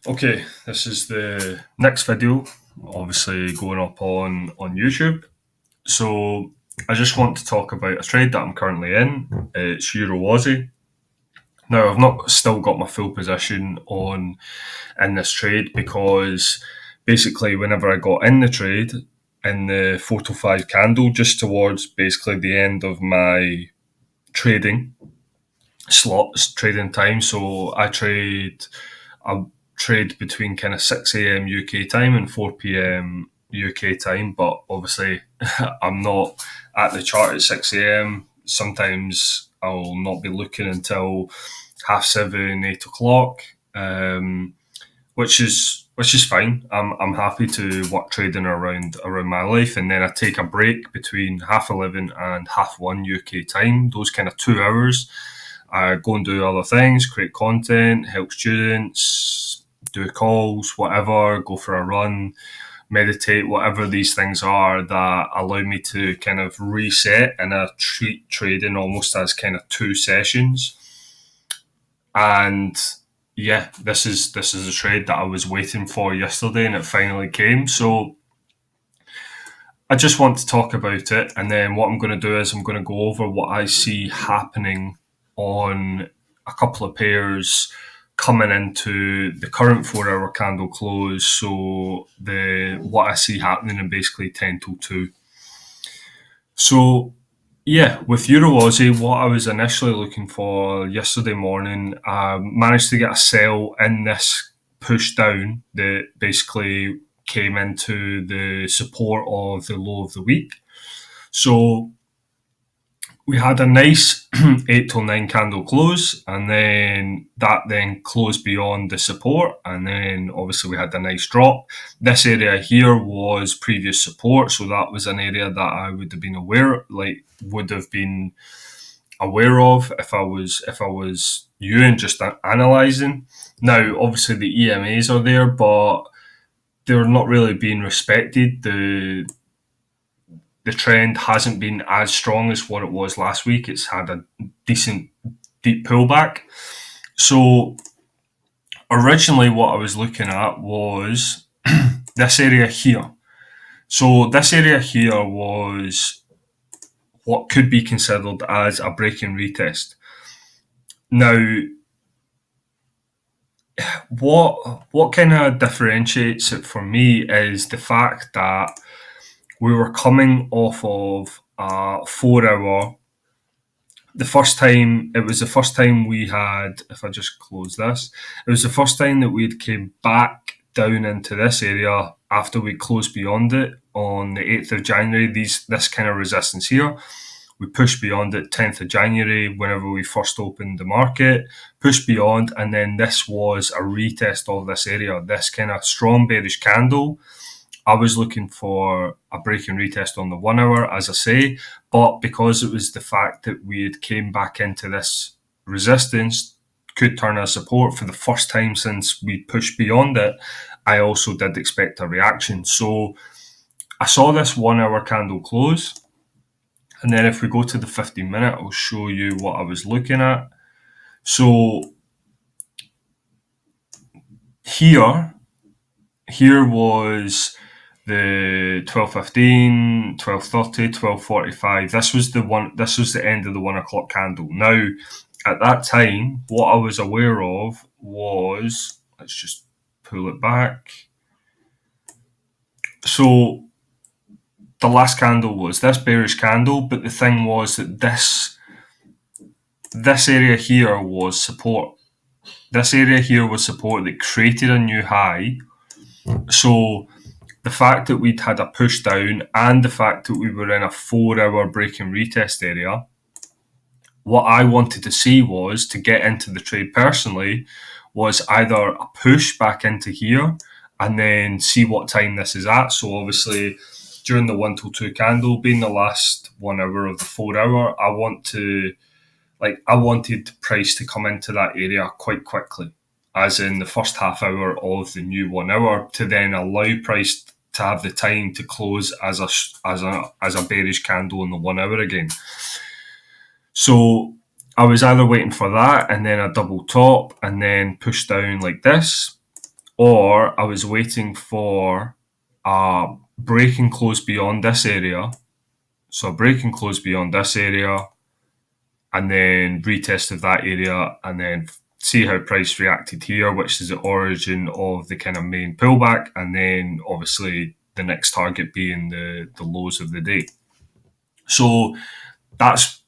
Okay, this is the next video, obviously going up on YouTube. So I just want to talk about a trade that I'm currently in. It's EURAUD. Now I've not still got my full position on in this trade because basically whenever I got in the trade in the 4 to 5 candle, just towards basically the end of my trading slots, trading time. So I trade between kind of 6 a.m. UK time and 4 p.m. UK time, but obviously I'm not at the chart at 6 a.m. Sometimes I'll not be looking until half seven, 8 o'clock, which is fine. I'm happy to work trading around my life, and then I take a break between half 11 and half 1 UK time. Those kind of 2 hours, I go and do other things, create content, help students, do calls, whatever, go for a run, meditate, whatever these things are that allow me to kind of reset, and I treat trading almost as kind of 2 sessions. And yeah, this is a trade that I was waiting for yesterday, and it finally came. So I just want to talk about it, and then what I'm going to do is I'm going to go over what I see happening on a couple of pairs coming into the current 4 hour candle close. So the what I see happening in basically 10 till 2. So yeah, with Euro Aussie, what I was initially looking for yesterday morning, I managed to get a sell in this push down that basically came into the support of the low of the week. So we had a nice 8 till 9 candle close, and then that then closed beyond the support, and then obviously we had a nice drop. This area here was previous support, so that was an area that I would have been aware of if I was you and just analysing. Now obviously the EMAs are there, but they're not really being respected. The trend hasn't been as strong as what it was last week. It's had a decent deep pullback. So originally what I was looking at was this area here. So this area here was what could be considered as a break and retest. Now, what kind of differentiates it for me is the fact that we were coming off of a 4 hour. It was the first time we had, if I just close this, it was the first time that we'd came back down into this area after we closed beyond it on the 8th of January, this kind of resistance here. We pushed beyond it 10th of January whenever we first opened the market, pushed beyond, and then this was a retest of this area, this kind of strong bearish candle. I was looking for a break and retest on the 1 hour, as I say, but because it was the fact that we had came back into this resistance, could turn as support for the first time since we pushed beyond it, I also did expect a reaction. So I saw this 1 hour candle close, and then if we go to the 15-minute, I'll show you what I was looking at. So here was the 12:15, 12:30, 12:45. This was the end of the 1 o'clock candle. Now, at that time, what I was aware of was, let's just pull it back. So the last candle was this bearish candle, but the thing was that this area here was support. This area here was support that created a new high. So the fact that we'd had a push down and the fact that we were in a 4 hour break and retest area, what I wanted to see was, to get into the trade personally, was either a push back into here and then see what time this is at. So obviously during the 1 till 2 candle being the last 1 hour of the 4 hour, I wanted price to come into that area quite quickly, as in the first half hour of the new 1 hour, to then allow price to have the time to close as a bearish candle in the 1 hour again. So I was either waiting for that and then a double top and then push down like this, or I was waiting for a break and close beyond this area. So a break and close beyond this area, and then retest of that area, and then see how price reacted here, which is the origin of the kind of main pullback, and then obviously the next target being the lows of the day. So that's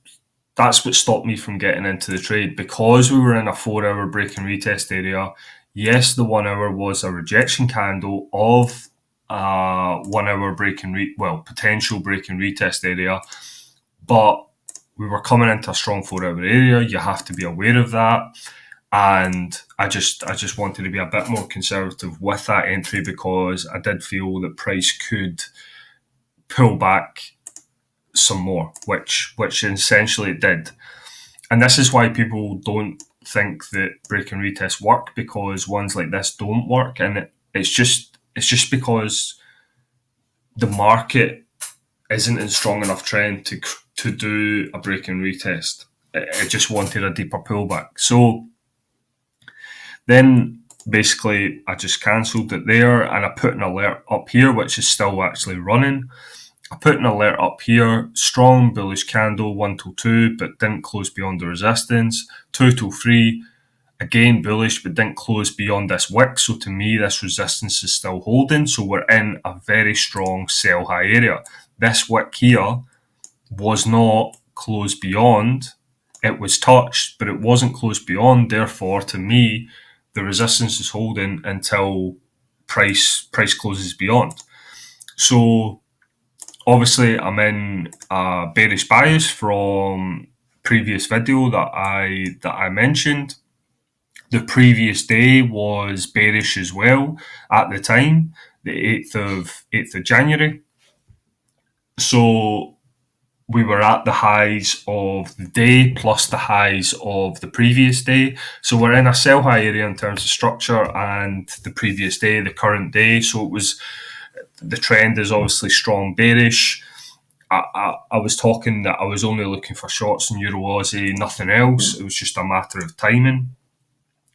what stopped me from getting into the trade, because we were in a 4-hour break and retest area. Yes, the 1 hour was a rejection candle of 1 hour break and potential break and retest area, but we were coming into a strong 4-hour area. You have to be aware of that. And I just wanted to be a bit more conservative with that entry, because I did feel that price could pull back some more, which essentially it did. And this is why people don't think that break and retest work, because ones like this don't work, and it's just because the market isn't in strong enough trend to do a break and retest. It just wanted a deeper pullback. So then basically I just cancelled it there, and I put an alert up here, which is still actually running. I put an alert up here, strong bullish candle, 1 till 2, but didn't close beyond the resistance. 2 till 3, again bullish, but didn't close beyond this wick. So to me, this resistance is still holding. So we're in a very strong sell high area. This wick here was not closed beyond. It was touched, but it wasn't closed beyond. Therefore, to me, the resistance is holding until price closes beyond. So obviously, I'm in a bearish bias from previous video that I mentioned. The previous day was bearish as well at the time, the 8th of January. So we were at the highs of the day plus the highs of the previous day. So we're in a sell high area in terms of structure, and the previous day, the current day. So it was, the trend is obviously strong bearish. I was talking that I was only looking for shorts in Euro Aussie, nothing else. It was just a matter of timing.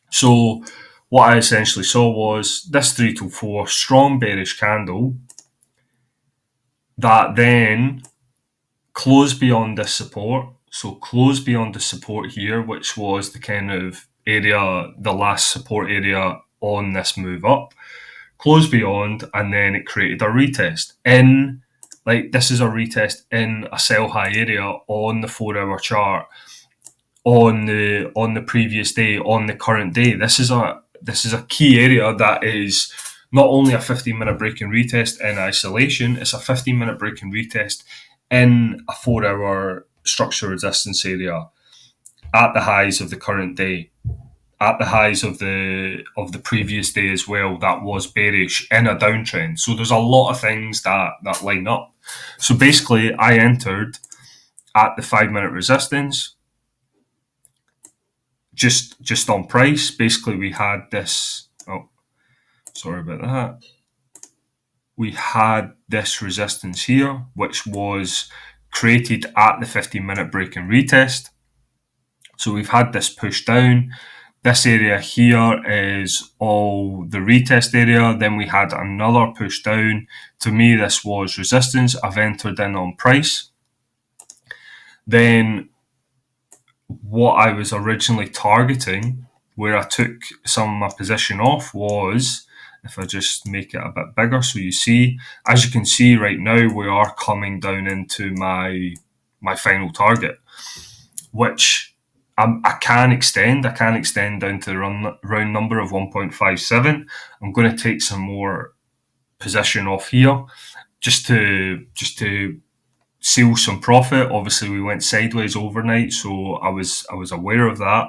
So what I essentially saw was this 3 till 4 strong bearish candle that then closed beyond this support. So closed beyond the support here, which was the kind of area, the last support area on this move up. Closed beyond, and then it created a retest in, like, this is a retest in a sell high area on the 4-hour chart, on the previous day, on the current day. This is a key area that is not only a 15-minute break and retest in isolation, it's a 15-minute break and retest in a 4-hour structural resistance area at the highs of the current day, at the highs of the previous day as well, that was bearish in a downtrend. So there's a lot of things that line up. So basically, I entered at the 5-minute resistance, just on price. Basically, we had this. Oh, sorry about that. We had this resistance here, which was created at the 15-minute break and retest. So we've had this push down. This area here is all the retest area. Then we had another push down. To me, this was resistance. I've entered in on price. Then what I was originally targeting, where I took some of my position off, was, if I just make it a bit bigger so you see, as you can see right now, we are coming down into my final target, which I can extend. I can extend down to the round number of 1.57. I'm going to take some more position off here just to seal some profit. Obviously, we went sideways overnight, so I was aware of that.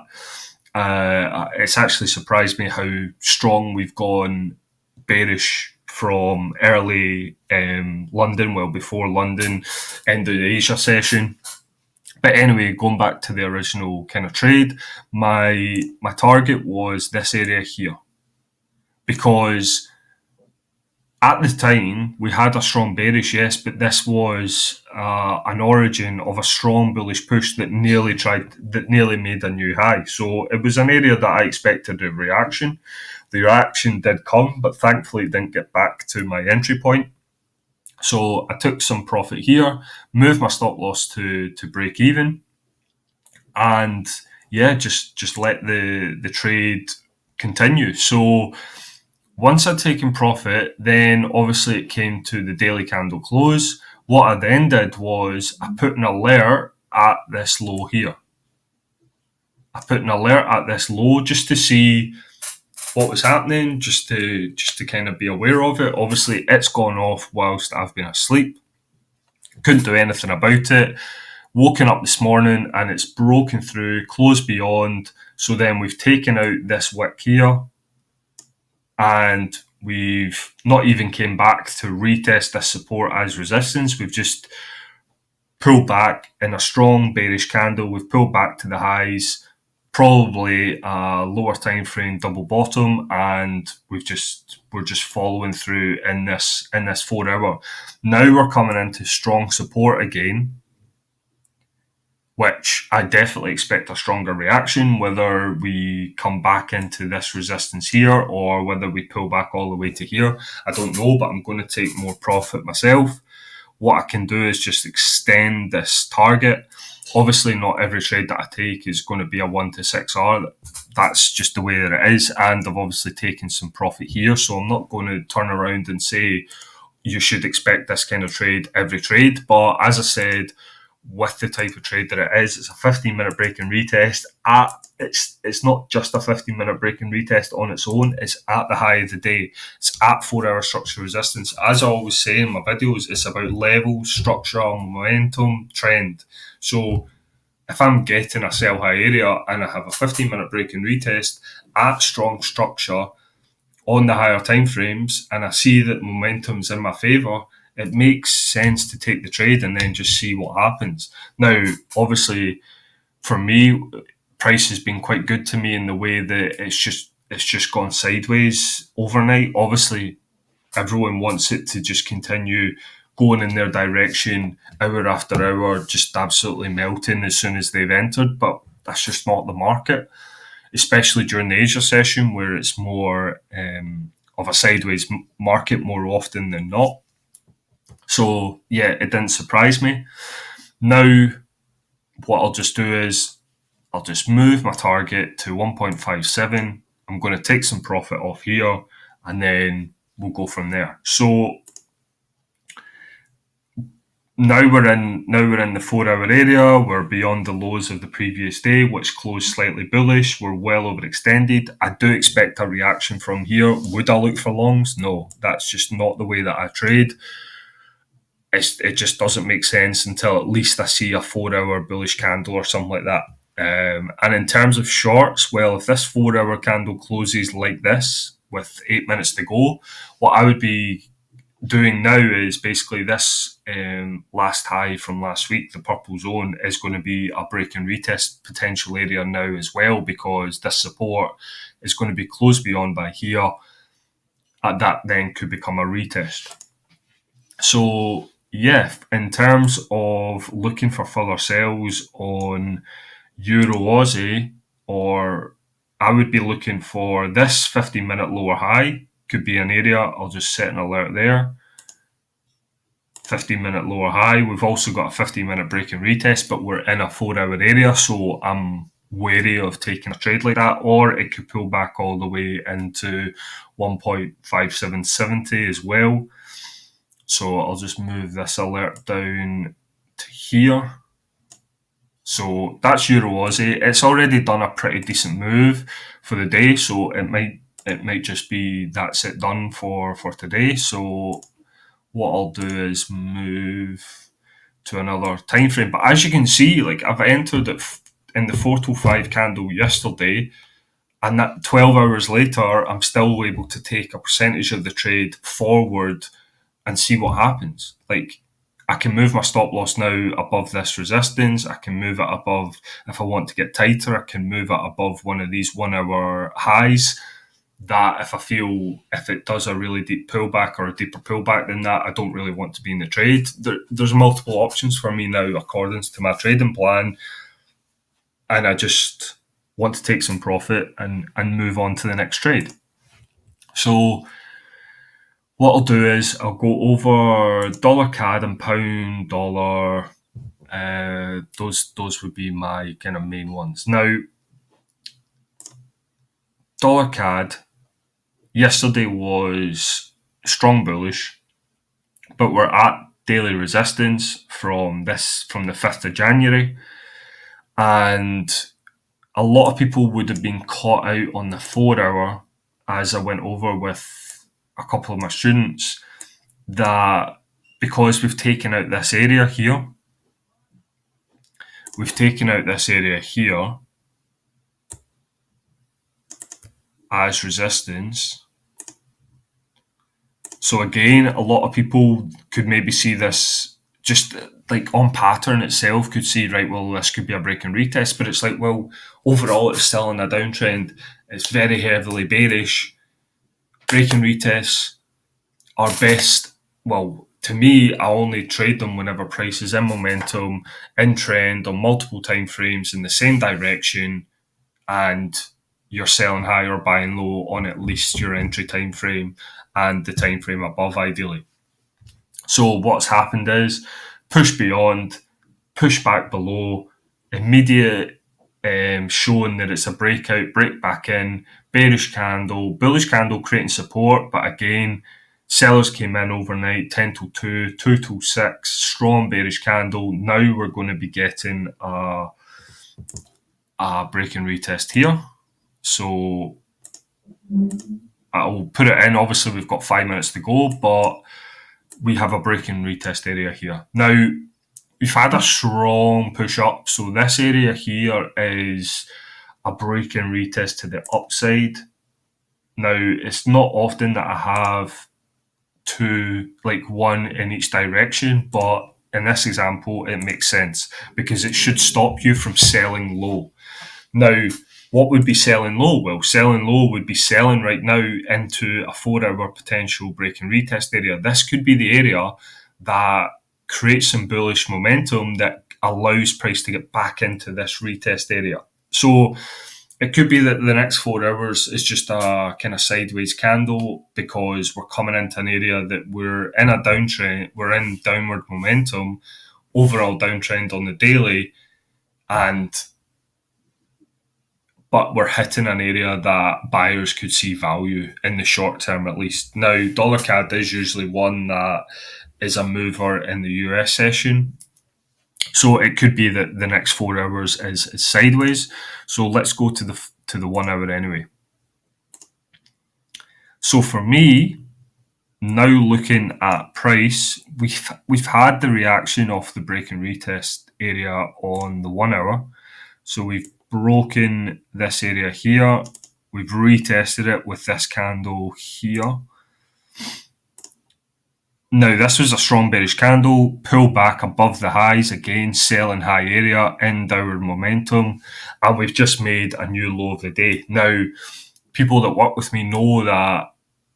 It's actually surprised me how strong we've gone bearish from early London, well before London, end of the Asia session. But anyway, going back to the original kind of trade, my target was this area here, because At the time, we had a strong bearish, yes, but this was an origin of a strong bullish push that nearly made a new high. So it was an area that I expected a reaction. The reaction did come, but thankfully it didn't get back to my entry point. So I took some profit here, moved my stop loss to break even, and yeah, just let the trade continue. So once I'd taken profit, then obviously it came to the daily candle close. What I then did was I put an alert at this low here. I put an alert at this low just to see what was happening, just to kind of be aware of it. Obviously, it's gone off whilst I've been asleep. Couldn't do anything about it. Woken up this morning and it's broken through, closed beyond. So then we've taken out this wick here, and we've not even came back to retest this support as resistance. We've just pulled back in a strong bearish candle. We've pulled back to the highs, probably a lower time frame double bottom, and we're just following through in this 4 hour. Now we're coming into strong support again, which I definitely expect a stronger reaction, whether we come back into this resistance here or whether we pull back all the way to here. I don't know, but I'm going to take more profit myself. What I can do is just extend this target. Obviously, not every trade that I take is going to be a 1 to 6R. That's just the way that it is. And I've obviously taken some profit here. So I'm not going to turn around and say you should expect this kind of trade every trade. But as I said, with the type of trade that it is, it's a 15-minute break and retest. It's not just a 15-minute break and retest on its own. It's at the high of the day. It's at 4 hour structural resistance. As I always say in my videos, it's about level, structure, momentum, trend. So if I'm getting a sell high area and I have a 15-minute break and retest at strong structure on the higher time frames, and I see that momentum's in my favour, it makes sense to take the trade and then just see what happens. Now, obviously, for me, price has been quite good to me in the way that it's just gone sideways overnight. Obviously, everyone wants it to just continue going in their direction hour after hour, just absolutely melting as soon as they've entered, but that's just not the market, especially during the Asia session where it's more of a sideways market more often than not. So yeah, it didn't surprise me. Now, what I'll just do is I'll just move my target to 1.57. I'm going to take some profit off here and then we'll go from there. So now we're in the 4 hour area. We're beyond the lows of the previous day, which closed slightly bullish. We're well overextended. I do expect a reaction from here. Would I look for longs? No, that's just not the way that I trade. It just doesn't make sense until at least I see a 4 hour bullish candle or something like that. And in terms of shorts, well, if this 4 hour candle closes like this with 8 minutes to go, what I would be doing now is basically this last high from last week, the purple zone, is going to be a break and retest potential area now as well, because this support is going to be closed beyond by here. That then could become a retest. So yeah, in terms of looking for further sells on Euro Aussie, or I would be looking for this 15-minute lower high, could be an area. I'll just set an alert there. 15-minute lower high. We've also got a 15-minute break and retest, but we're in a 4 hour area, so I'm wary of taking a trade like that, or it could pull back all the way into 1.5770 as well. So I'll just move this alert down to here. So that's Euro Aussie. It's already done a pretty decent move for the day, so it might just be that's it done for today. So what I'll do is move to another time frame. But as you can see, like I've entered it in the 425 candle yesterday, and that 12 hours later, I'm still able to take a percentage of the trade forward and see what happens. Like, I can move my stop loss now above this resistance. I can move it above, if I want to get tighter, I can move it above one of these 1 hour highs. that if it does a really deep pullback or a deeper pullback than that, I don't really want to be in the trade. There's multiple options for me now according to my trading plan, and I just want to take some profit and move on to the next trade. So what I'll do is I'll go over dollar CAD and pound dollar. Those would be my kind of main ones. Now, dollar CAD yesterday was strong bullish, but we're at daily resistance from the 5th of January, and a lot of people would have been caught out on the 4-hour, as I went over with a couple of my students, that because we've taken out this area here, as resistance. So again, a lot of people could maybe see this just like on pattern itself, could see, right, well, this could be a break and retest, but it's like, well, overall it's still in a downtrend. It's very heavily bearish. Break and retests are best, well, to me, I only trade them whenever price is in momentum, in trend, on multiple time frames in the same direction, and you're selling high or buying low on at least your entry time frame and the time frame above, ideally. So what's happened is push beyond, push back below, immediate showing that it's a breakout, break back in, bearish candle, bullish candle creating support, but again, sellers came in overnight, 10 till 2, 2 till 6, strong bearish candle. Now we're going to be getting a break and retest here. So I'll put it in. Obviously, we've got 5 minutes to go, but we have a break and retest area here. Now, we've had a strong push up. So this area here is a break and retest to the upside. Now, it's not often that I have two, like one in each direction, but in this example, it makes sense because it should stop you from selling low. Now, what would be selling low? Well, selling low would be selling right now into a 4-hour potential break and retest area. This could be the area that creates some bullish momentum that allows price to get back into this retest area. So it could be that the next 4 hours is just a kind of sideways candle because we're coming into an area that we're in a downtrend, we're in downward momentum, overall downtrend on the daily, but we're hitting an area that buyers could see value in the short term at least. Now, dollar CAD is usually one that is a mover in the US session. So it could be that the next 4 hours is sideways. So let's go to the 1 hour anyway. So for me, now looking at price, we've had the reaction of the break and retest area on the 1 hour. So we've broken this area here. We've retested it with this candle here. Now, this was a strong bearish candle, pull back above the highs, again, selling high area in downward momentum, and we've just made a new low of the day. Now, people that work with me know that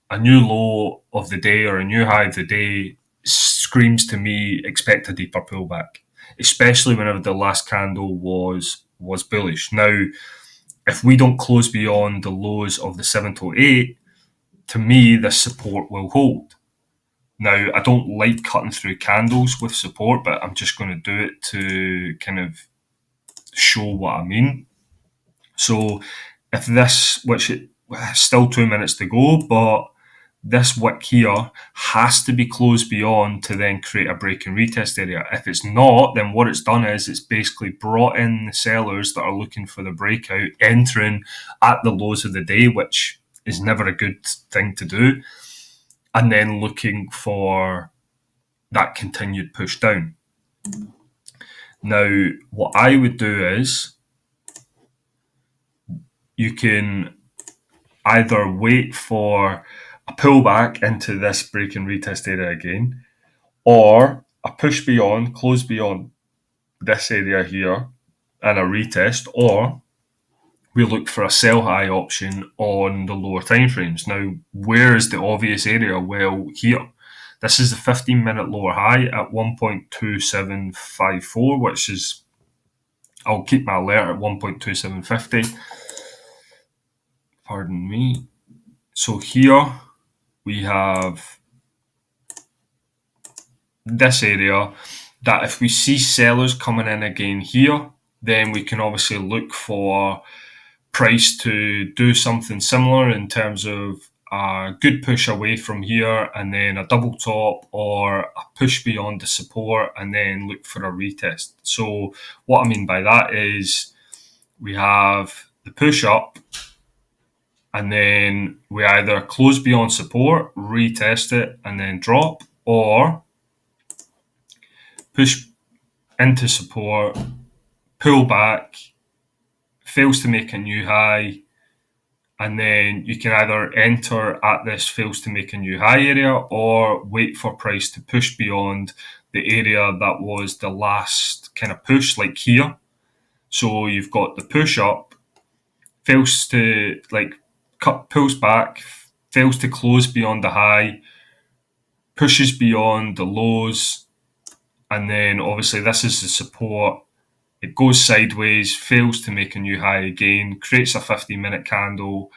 a new low of the day or a new high of the day screams to me, expect a deeper pullback, especially whenever the last candle was bullish. Now, if we don't close beyond the lows of the 7 to 8, to me, this support will hold. Now, I don't like cutting through candles with support, but I'm just going to do it to kind of show what I mean. So if this, which it still 2 minutes to go, but this wick here has to be closed beyond to then create a break and retest area. If it's not, then what it's done is it's basically brought in the sellers that are looking for the breakout, entering at the lows of the day, which is never a good thing to do, and then looking for that continued push down. Now, what I would do is you can either wait for a pullback into this break and retest area again, or a push beyond, close beyond this area here, and a retest, or we look for a sell high option on the lower time frames. Now, where is the obvious area? Well, here. This is the 15-minute lower high at 1.2754, which is, I'll keep my alert at 1.2750. Pardon me. So here we have this area that if we see sellers coming in again here, then we can obviously look for price to do something similar in terms of a good push away from here and then a double top or a push beyond the support and then look for a retest. So what I mean by that is we have the push up and then we either close beyond support, retest it and then drop, or push into support, pull back, fails to make a new high, and then you can either enter at this fails to make a new high area or wait for price to push beyond the area that was the last kind of push, like here. So you've got the push up, fails to pulls back, fails to close beyond the high, pushes beyond the lows, and then obviously this is the support. It goes sideways, fails to make a new high again, creates a 5-minute candle,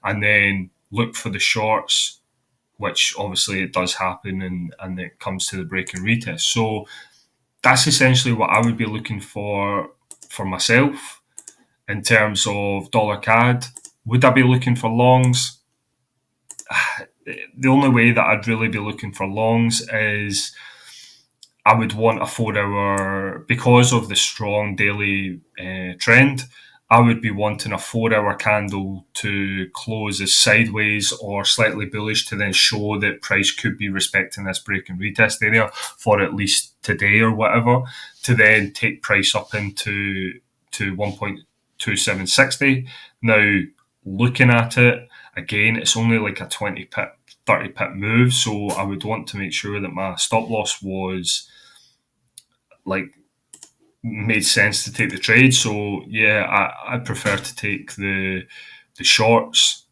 and then look for the shorts, which obviously it does happen, and it comes to the break and retest. So that's essentially what I would be looking for myself in terms of dollar CAD. Would I be looking for longs? The only way that I'd really be looking for longs is I would want a 4-hour, because of the strong daily trend, I would be wanting a 4-hour candle to close as sideways or slightly bullish to then show that price could be respecting this break and retest area for at least today or whatever, to then take price up into 1.2760. Now, looking at it, again, it's only like a 20 pip, 30 pip move, so I would want to make sure that my stop loss was made sense to take the trade. So yeah, I prefer to take the shorts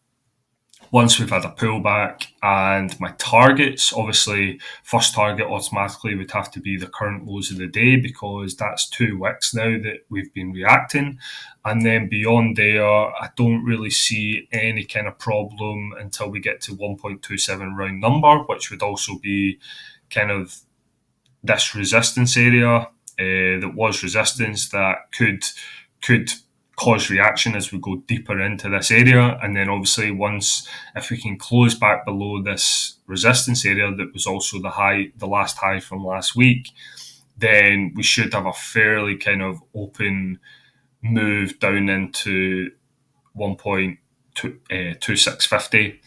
once we've had a pullback. And my targets, obviously, first target automatically would have to be the current lows of the day, because that's 2 wicks now that we've been reacting. And then beyond there, I don't really see any kind of problem until we get to 1.27 round number, which would also be kind of this resistance area. That was resistance that could cause reaction as we go deeper into this area. And then obviously if we can close back below this resistance area that was also the last high from last week, then we should have a fairly kind of open move down into 1.2650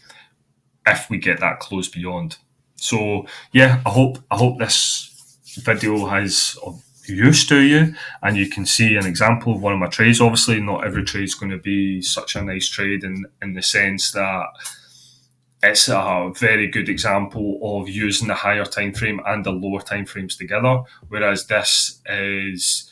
if we get that close beyond. So yeah, I hope this video has use to you and you can see an example of one of my trades. Obviously, not every trade is going to be such a nice trade in the sense that it's a very good example of using the higher time frame and the lower time frames together, whereas this is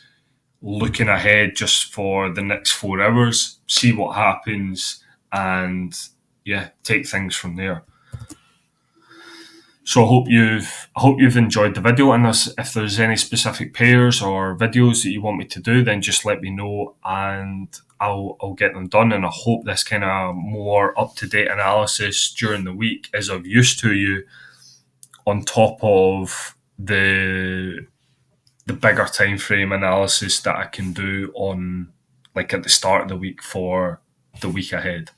looking ahead just for the next 4 hours, see what happens, and yeah, take things from there. So I hope you've enjoyed the video, and if there's any specific pairs or videos that you want me to do, then just let me know and I'll get them done. And I hope this kind of more up-to-date analysis during the week is of use to you, on top of the bigger time frame analysis that I can do on, like, at the start of the week for the week ahead.